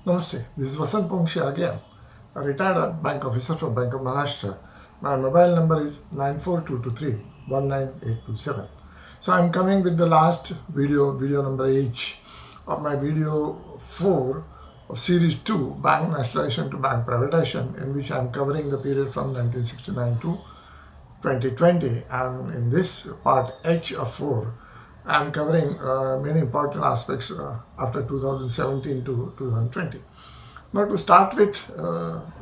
Namaste, this is Vasant Ponkshe again, a retired bank officer from Bank of Maharashtra. My mobile number is 94223 So I'm coming with the last video number 8 of my video 4 of series 2, Bank Nationalization to Bank Privatisation, in which I'm covering the period from 1969 to 2020, and in this part H of 4, I'm covering many important aspects after 2017 to 2020. Now, to start with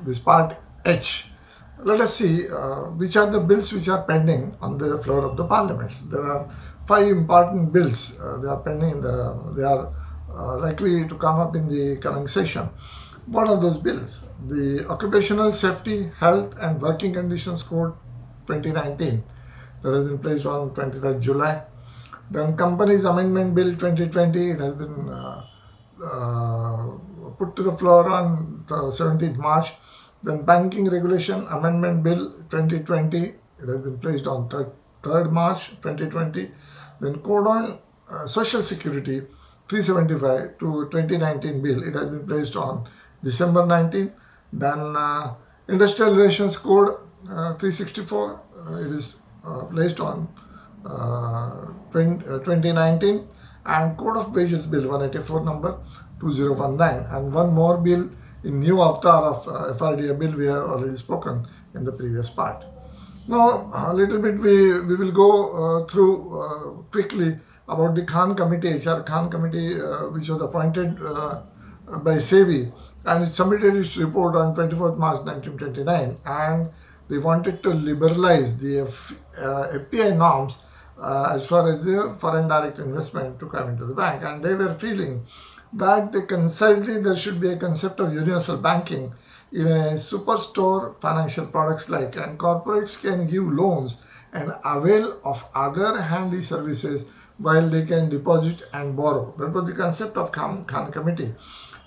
this part H, let us see which are the bills which are pending on the floor of the Parliament. There are 5 important bills. They are pending. They are likely to come up in the coming session. What are those bills? The Occupational Safety, Health and Working Conditions Code 2019 that has been placed on 23rd July. Then Companies Amendment Bill 2020, it has been put to the floor on 17th March. Then Banking Regulation Amendment Bill 2020, it has been placed on 3rd March 2020. Then Code on Social Security 375 to 2019 bill, it has been placed on December 19. Then Industrial Relations Code 364, it is placed on 2019, and Code of Wages Bill 184 number 2019, and one more bill in new avatar of FSD R R Bill we have already spoken in the previous part. Now a little bit we will go through quickly about the Khan Committee, HR Khan Committee, which was appointed by SEBI, and it submitted its report on 24th March 1929, and they wanted to liberalize the FPI norms as far as the foreign direct investment to come into the bank, and they were feeling that concisely there should be a concept of universal banking in a superstore financial products like, and corporates can give loans and avail of other handy services while they can deposit and borrow. That was the concept of Khan Committee.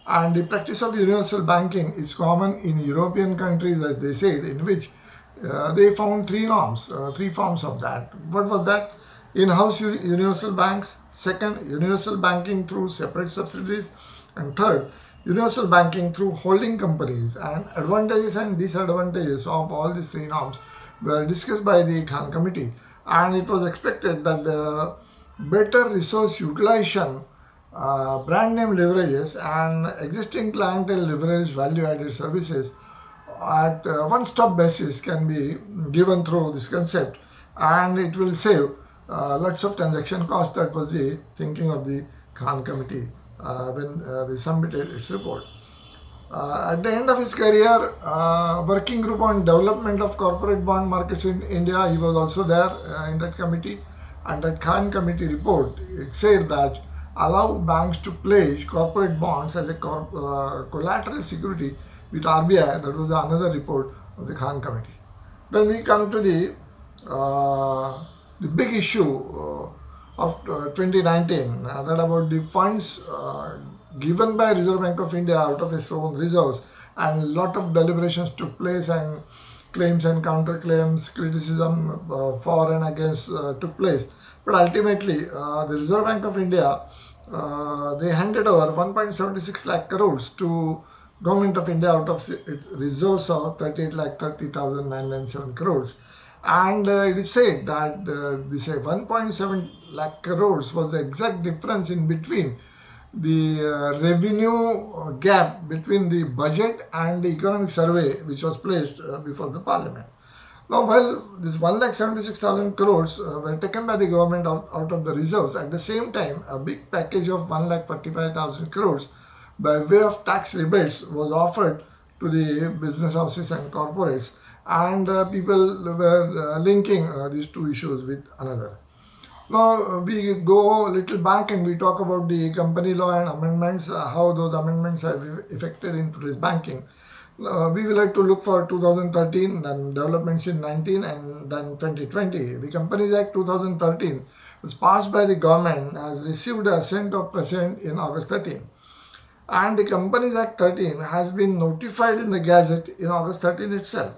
And the practice of universal banking is common in European countries, as they said, in which they found 3 norms, 3 forms of that. What was that? In-house universal banks. Second, universal banking through separate subsidiaries. And third, universal banking through holding companies. And advantages and disadvantages of all these 3 norms were discussed by the Khan Committee. And it was expected that the better resource utilization, brand name leverages, and existing clientele leverage value-added services at one-stop basis can be given through this concept, and it will save lots of transaction costs. That was the thinking of the Khan Committee when they submitted its report. At the end of his career, working group on development of corporate bond markets in India, he was also there in that committee, and that Khan Committee report, it said that allow banks to pledge corporate bonds as a collateral security with RBI. That was another report of the Khan Committee. Then we come to the big issue of 2019, that about the funds given by Reserve Bank of India out of its own reserves, and a lot of deliberations took place, and claims and counterclaims, criticism for and against took place. But ultimately, the Reserve Bank of India, they handed over 1.76 lakh crores to Government of India out of its reserves of 38,30,997 crores. And it is said that this 1.7 lakh crores was the exact difference in between the revenue gap between the budget and the economic survey which was placed before the Parliament. Now, while this 1,76,000 crores were taken by the government out of the reserves, at the same time, a big package of 1,45,000 crores by way of tax rebates was offered to the business houses and corporates, and people were linking these 2 issues with another. Now we go a little back and we talk about the company law and amendments, how those amendments have affected in today's banking. We will like to look for 2013, then developments in 19, and then 2020. The Companies Act 2013 was passed by the government, has received the assent of President in August 13. And the Companies Act 13 has been notified in the Gazette in August 13 itself.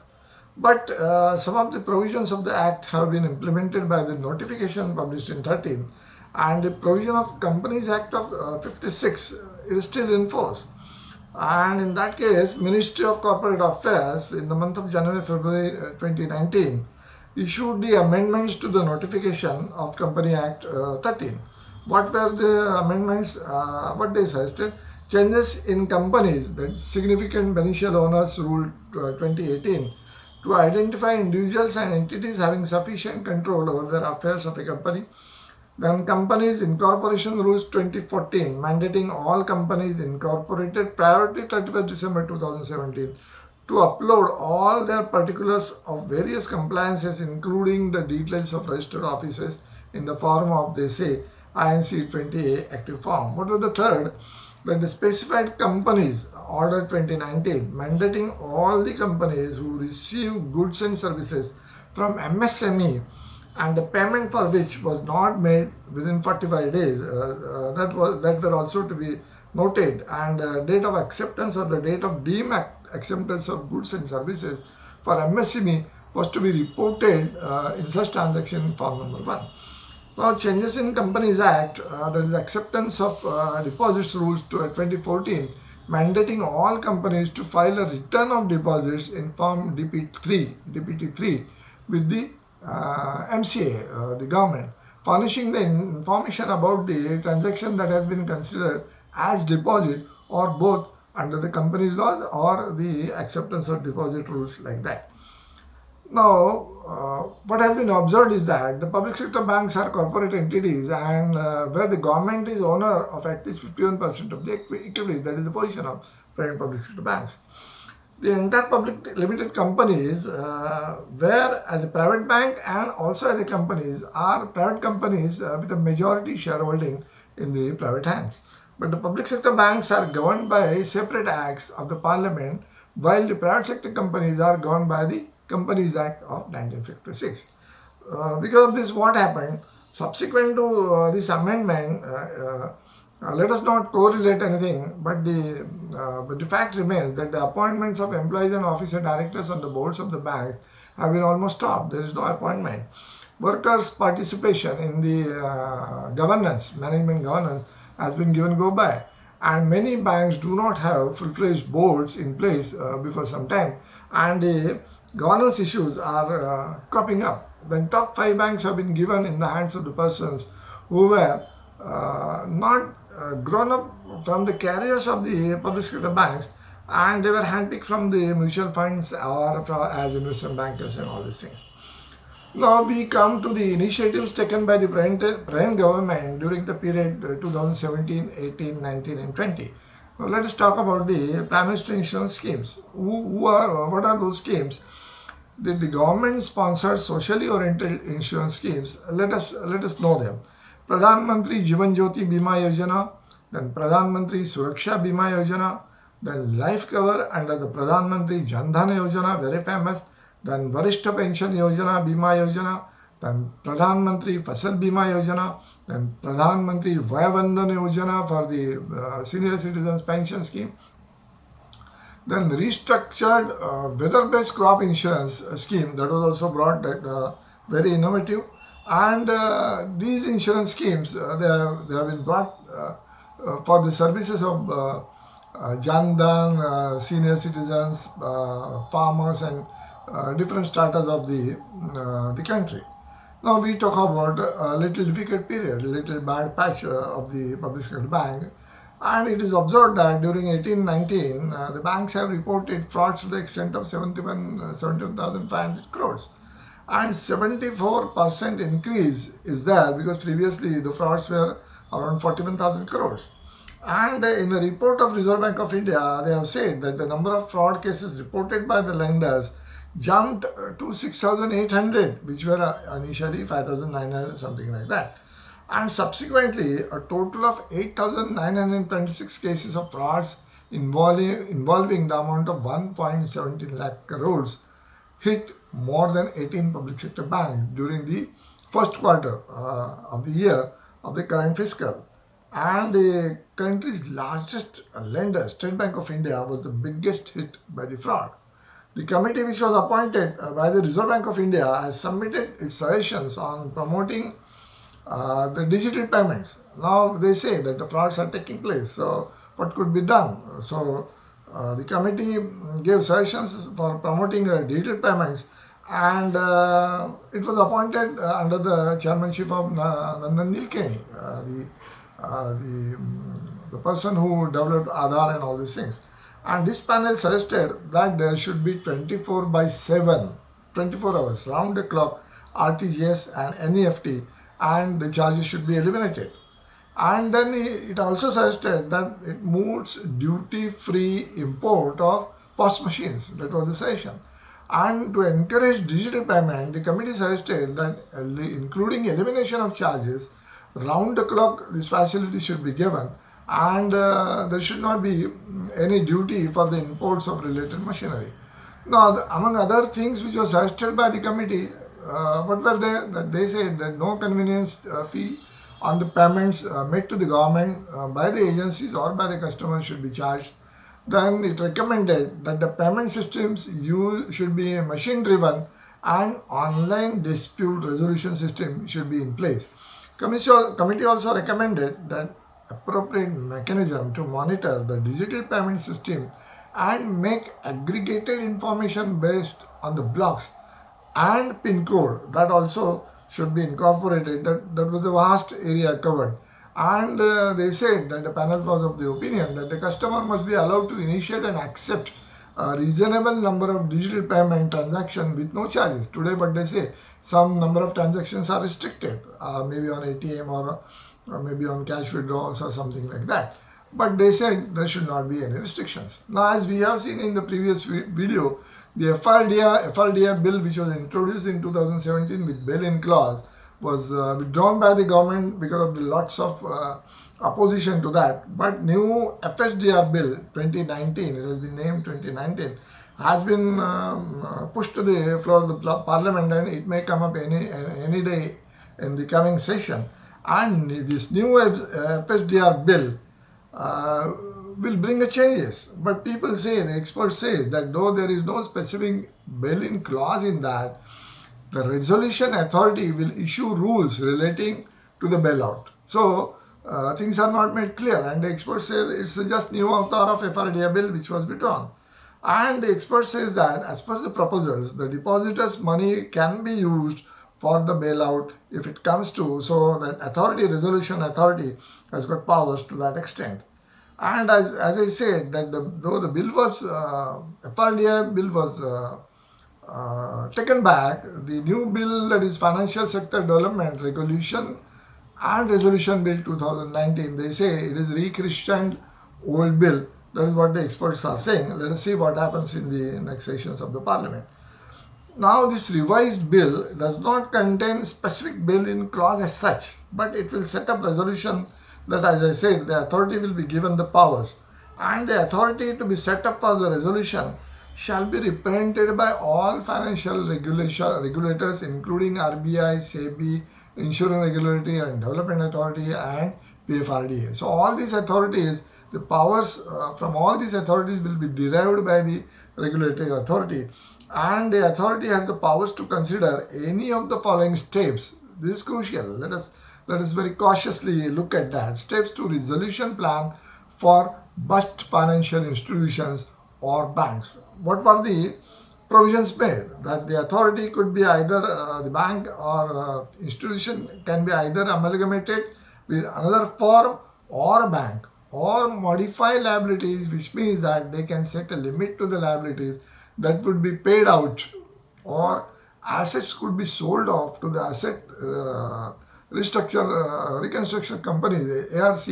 But some of the provisions of the Act have been implemented by the notification published in 13, and the provision of Companies Act of 56 is still in force. And in that case, Ministry of Corporate Affairs in the month of January-February 2019 issued the amendments to the notification of Company Act 13. What were the amendments? What they suggested? Changes in companies, that significant beneficial owners rule 2018, to identify individuals and entities having sufficient control over the affairs of a company. Then Companies Incorporation Rules 2014, mandating all companies incorporated prior to 31st December 2017 to upload all their particulars of various compliances, including the details of registered offices, in the form of, they say, INC 20A active form. What was the third? That the specified companies, Order 2019, mandating all the companies who receive goods and services from MSME and the payment for which was not made within 45 days, that were also to be noted, and date of acceptance or the date of deemed acceptance of goods and services for MSME was to be reported in such transaction form number 1. Now, changes in Companies Act, that is acceptance of deposits rules to 2014, mandating all companies to file a return of deposits in form DPT3 with the MCA, the government, furnishing the information about the transaction that has been considered as deposit or both under the company's laws or the acceptance of deposit rules like that. Now, what has been observed is that the public sector banks are corporate entities, and where the government is owner of at least 51% of the equity, that is the position of private public sector banks. The entire public limited companies, where as a private bank and also as a companies, are private companies with a majority shareholding in the private hands. But the public sector banks are governed by separate acts of the parliament, while the private sector companies are governed by the Companies Act of 1956. Because of this, what happened? Subsequent to this amendment, let us not correlate anything, but the fact remains that the appointments of employees and officer directors on the boards of the banks have been almost stopped. There is no appointment. Workers' participation in the governance, management governance, has been given go by. And many banks do not have full-fledged boards in place before some time, and the governance issues are cropping up. The top 5 banks have been given in the hands of the persons who were not grown up from the carriers of the public sector banks, and they were handpicked from the mutual funds or as investment bankers and all these things. Now we come to the initiatives taken by the present government during the period 2017, 18, 19 and 20. Now let us talk about the Prime Minister insurance schemes. What are those schemes? The government-sponsored socially oriented insurance schemes. Let us know them. Pradhan Mantri Jivan Jyoti Bima Yojana, then Pradhan Mantri Suraksha Bima Yojana, then life cover under the Pradhan Mantri Jan Dhan Yojana, very famous, then Varishta Pension Yojana Bima Yojana, then Pradhan Mantri Fasal Bima Yojana, then Pradhan Mantri Vaya Vandhan Yojana for the senior citizens pension scheme, then restructured weather-based crop insurance scheme that was also brought, very innovative. And these insurance schemes, they have been brought for the services of Jan Dhan, senior citizens, farmers and different stratas of the country. Now we talk about a little difficult period, a little bad patch of the public sector bank. And it is observed that during 1819, the banks have reported frauds to the extent of 71,500 crores. And 74% increase is there, because previously the frauds were around 41,000 crores. And in a report of Reserve Bank of India, they have said that the number of fraud cases reported by the lenders jumped to 6,800, which were initially 5,900, something like that. And subsequently, a total of 8,926 cases of frauds involving the amount of 1.17 lakh crores hit more than 18 public sector banks during the first quarter of the year of the current fiscal. And the country's largest lender, State Bank of India, was the biggest hit by the fraud. The committee, which was appointed by the Reserve Bank of India, has submitted its suggestions on promoting the digital payments. Now they say that the frauds are taking place, so what could be done? So The committee gave suggestions for promoting digital payments, and it was appointed under the chairmanship of Nilkeni, the person who developed Aadhaar and all these things. And this panel suggested that there should be 24 by 7, 24 hours, round the clock RTGS and NEFT, and the charges should be eliminated. And then it also suggested that it moves duty-free import of POS machines. That was the suggestion. And to encourage digital payment, the committee suggested that including elimination of charges, round the clock this facility should be given, and there should not be any duty for the imports of related machinery. Now, among other things which were suggested by the committee, what were they? That they said that no convenience fee on the payments made to the government by the agencies or by the customers should be charged. Then it recommended that the payment systems should be machine driven and online dispute resolution system should be in place. Committee also recommended that appropriate mechanism to monitor the digital payment system and make aggregated information based on the blocks and PIN code that also should be incorporated. That was a vast area covered. And they said that the panel was of the opinion that the customer must be allowed to initiate and accept a reasonable number of digital payment transactions with no charges. Today, but they say some number of transactions are restricted, maybe on ATM or maybe on cash withdrawals or something like that. But they said there should not be any restrictions. Now, as we have seen in the previous video, the FSD bill, which was introduced in 2017 with bail-in clause, was withdrawn by the government because of the lots of opposition to that. But new FSD R Bill 2019, it has been named 2019, has been pushed to the floor of the parliament, and it may come up any day in the coming session. And this new FSD R bill will bring the changes. But people say, the experts say, that though there is no specific bail-in clause in that, the resolution authority will issue rules relating to the bailout. So things are not made clear, and the experts say it's just new avatar of FSD bill which was withdrawn. And the expert says that as per the proposals, the depositors' money can be used for the bailout if it comes to, so that resolution authority has got powers to that extent. And as I said, that though the bill was, FSD bill was taken back, the new bill, that is Financial Sector Development Regulation and Resolution Bill 2019, they say it is re-christened old bill. That is what the experts are saying. Let us see what happens in the next sessions of the parliament. Now, this revised bill does not contain specific bail-in clause as such, but it will set up resolution that, as I said, the authority will be given the powers, and the authority to be set up for the resolution shall be represented by all financial regulators, including RBI, SEBI, Insurance Regulatory and Development Authority, and PFRDA. So all these authorities, the powers from all these authorities will be derived by the regulatory authority, and the authority has the powers to consider any of the following steps. This is crucial. Let us very cautiously look at that. Steps to resolution plan for bust financial institutions or banks. What were the provisions made? That the authority could be either the bank or institution can be either amalgamated with another firm or bank, or modify liabilities, which means that they can set a limit to the liabilities that would be paid out, or assets could be sold off to the asset reconstruction company, the ARC,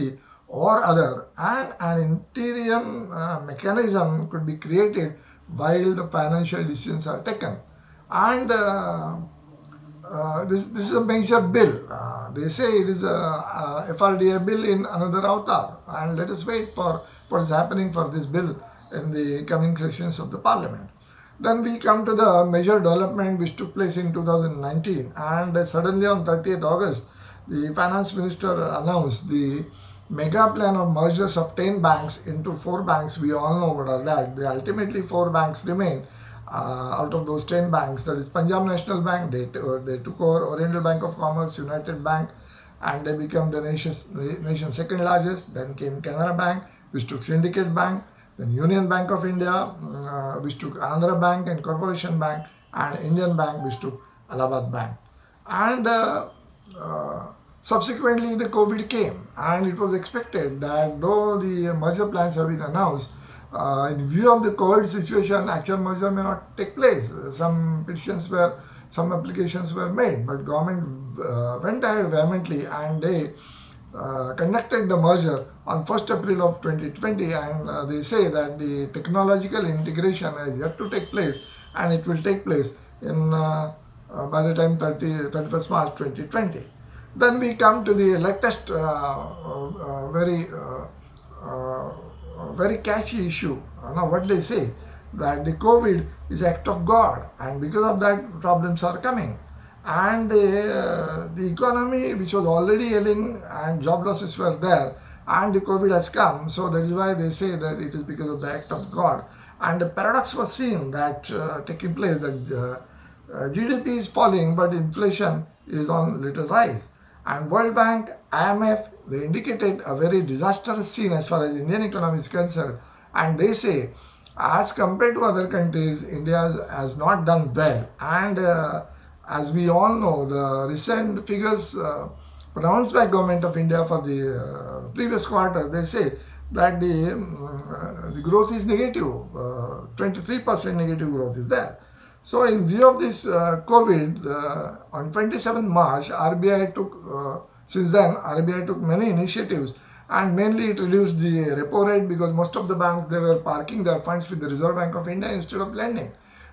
or other, and an interim mechanism could be created while the financial decisions are taken. And this is a major bill. They say it is a FSD bill in another avatar, and let us wait for what is happening for this bill in the coming sessions of the parliament. Then we come to the major development which took place in 2019, and suddenly on 30th August, the finance minister announced the mega plan of mergers of 10 banks into 4 banks. We all know what are that. The ultimately 4 banks remain out of those 10 banks. That is Punjab National Bank, they took over Oriental Bank of Commerce, United Bank, and they become the nation's second largest. Then came Canara Bank, which took Syndicate Bank. Then Union Bank of India, which took Andhra Bank and Corporation Bank, and Indian Bank, which took Allahabad Bank. And uh, subsequently, the COVID came, and it was expected that though the merger plans have been announced, in view of the COVID situation, actual merger may not take place. Some applications were made, but government went ahead vehemently, and they conducted the merger on 1st April of 2020, and they say that the technological integration has yet to take place, and it will take place in by the time 31st March 2020. Then we come to the latest very catchy issue. Now what they say, that the COVID is act of God, and because of that problems are coming. And the economy, which was already ailing and job losses were there, and the COVID has come, so that is why they say that it is because of the act of God. And the paradox was seen that taking place, that GDP is falling, but inflation is on little rise. And World Bank, IMF, they indicated a very disastrous scene as far as Indian economy is concerned. And they say, as compared to other countries, India has not done well. And as we all know, the recent figures pronounced by Government of India for the previous quarter, they say that the growth is negative, 23% negative growth is there. So in view of this COVID, on 27 March, RBI took, since then, RBI took many initiatives, and mainly it reduced the repo rate, because most of the banks, they were parking their funds with the Reserve Bank of India instead of lending.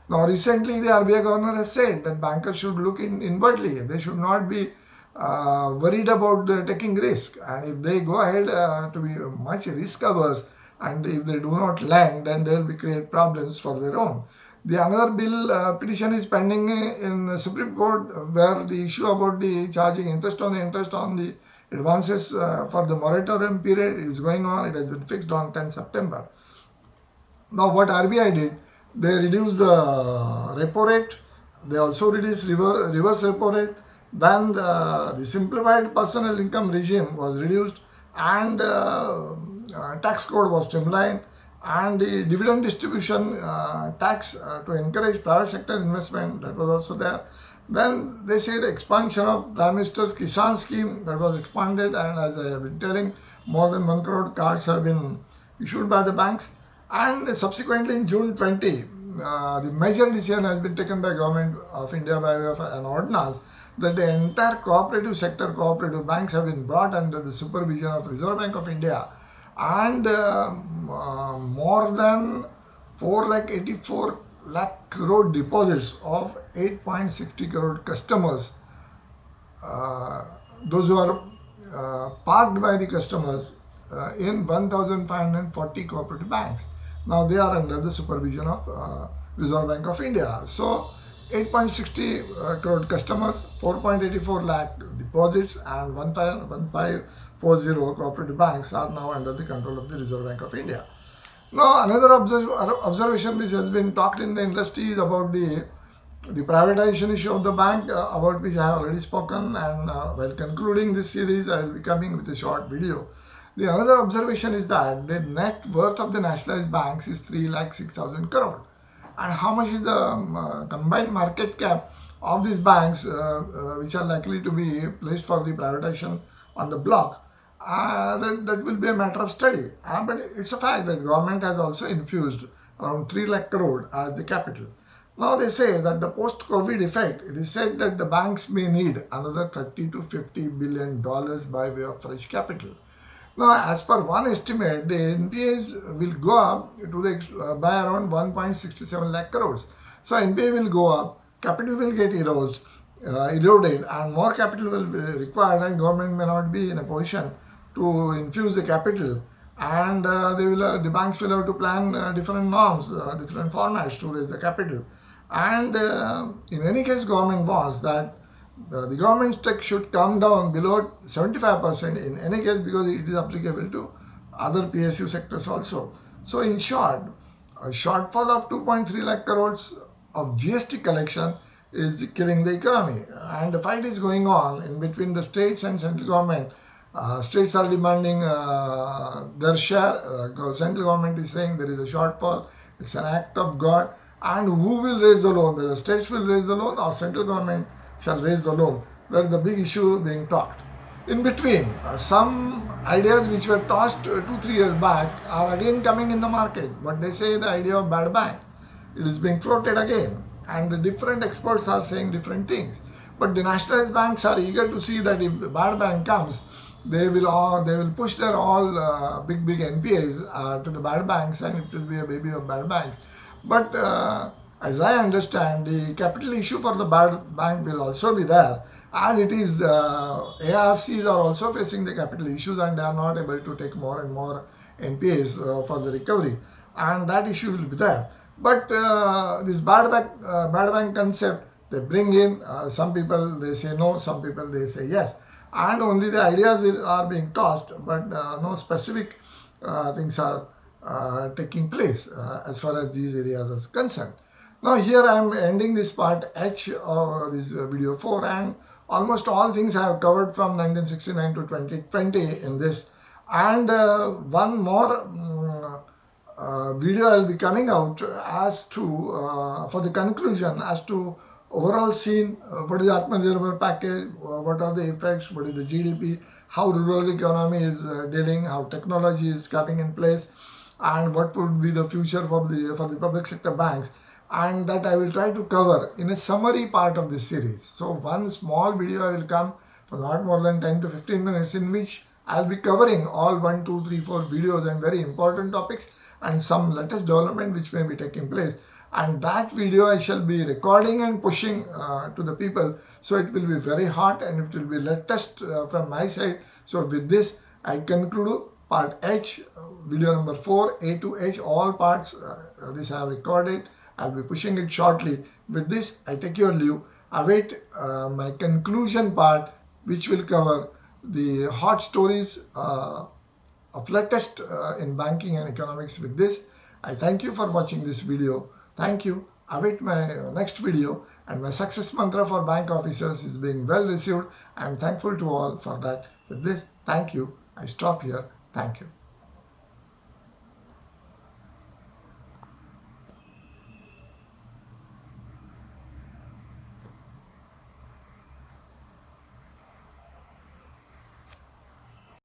Now recently the RBI governor has said that bankers should look inwardly. They should not be worried about taking risk, and if they go ahead to be much risk averse, and if they do not lend, then they will create problems for their own. The another bill petition is pending in the Supreme Court, where the issue about the charging interest on the advances for the moratorium period is going on. It has been fixed on 10 September. Now what RBI did, they reduced the repo rate, they also reduced reverse repo rate, then the simplified personal income regime was reduced, and tax code was streamlined, and the dividend distribution tax to encourage private sector investment, that was also there. Then they say the expansion of Prime Minister's Kisan scheme, that was expanded, and as I have been telling, more than 1 crore cards have been issued by the banks. And subsequently in June 20, the major decision has been taken by Government of India by way of an ordinance, that the entire cooperative sector, cooperative banks, have been brought under the supervision of Reserve Bank of India, and more than 484 lakh crore deposits of 8.60 crore customers, those who are parked by the customers in 1,540 cooperative banks. Now they are under the supervision of Reserve Bank of India. So 8.60 crore customers, 4.84 lakh deposits, and 1540 cooperative banks are now under the control of the Reserve Bank of India. Now another observation which has been talked in the industry is about the privatization issue of the bank, about which I have already spoken, and while concluding this series I will be coming with a short video. The another observation is that the net worth of the nationalized banks is 3,06,000 crore. And how much is the combined market cap of these banks which are likely to be placed for the privatization on the block? That will be a matter of study. But it's a fact that government has also infused around 3 lakh crore as the capital. Now they say that the post-COVID effect, it is said that the banks may need another $30 to $50 billion by way of fresh capital. Now, as per one estimate, the NPAs will go up to by around 1.67 lakh crores. So NPA will go up, capital will get eroded, and more capital will be required, and government may not be in a position to infuse the capital, and the banks will have to plan different norms, different formats to raise the capital. And in any case, government wants that the government stake should come down below 75% in any case, because it is applicable to other PSU sectors also. So in short, a shortfall of 2.3 lakh crores of GST collection is killing the economy, and the fight is going on in between the states and central government States are demanding their share. Central government is saying there is a shortfall. It's an act of God. And who will raise the loan? Whether states will raise the loan or central government shall raise the loan. That is the big issue being talked. In between, some ideas which were tossed 2-3 years back are again coming in the market. But they say the idea of bad bank, it is being floated again, and the different experts are saying different things. But the nationalized banks are eager to see that if the bad bank comes, they will push their all big NPAs to the bad banks, and it will be a baby of bad banks. But as I understand, the capital issue for the bad bank will also be there, as it is ARCs are also facing the capital issues and they are not able to take more and more NPAs for the recovery, and that issue will be there. But this bad bank concept, they bring in some people they say no, some people they say yes, and only the ideas are being tossed, but no specific things are taking place as far as these areas are concerned. Now here I am ending this part H of this video 4, and almost all things I have covered from 1969 to 2020 in this, and one more video I will be coming out as to for the conclusion as to overall scene, what is the Atmanirbhar package, what are the effects, what is the GDP, how rural economy is dealing, how technology is coming in place, and what would be the future for the public sector banks, and that I will try to cover in a summary part of this series. So one small video will come for not more than 10 to 15 minutes, in which I will be covering all 1, 2, 3, 4 videos and very important topics and some latest development which may be taking place. And that video I shall be recording and pushing to the people, so it will be very hot and it will be latest from my side. So with this I conclude part H, video number 4, A to H, all parts this I have recorded. I'll be pushing it shortly. With this I take your leave. Await my conclusion part, which will cover the hot stories of latest in banking and economics. With this I thank you for watching this video. Thank you. Await my next video, and my success mantra for bank officers is being well received. I am thankful to all for that. With this, thank you. I stop here. Thank you.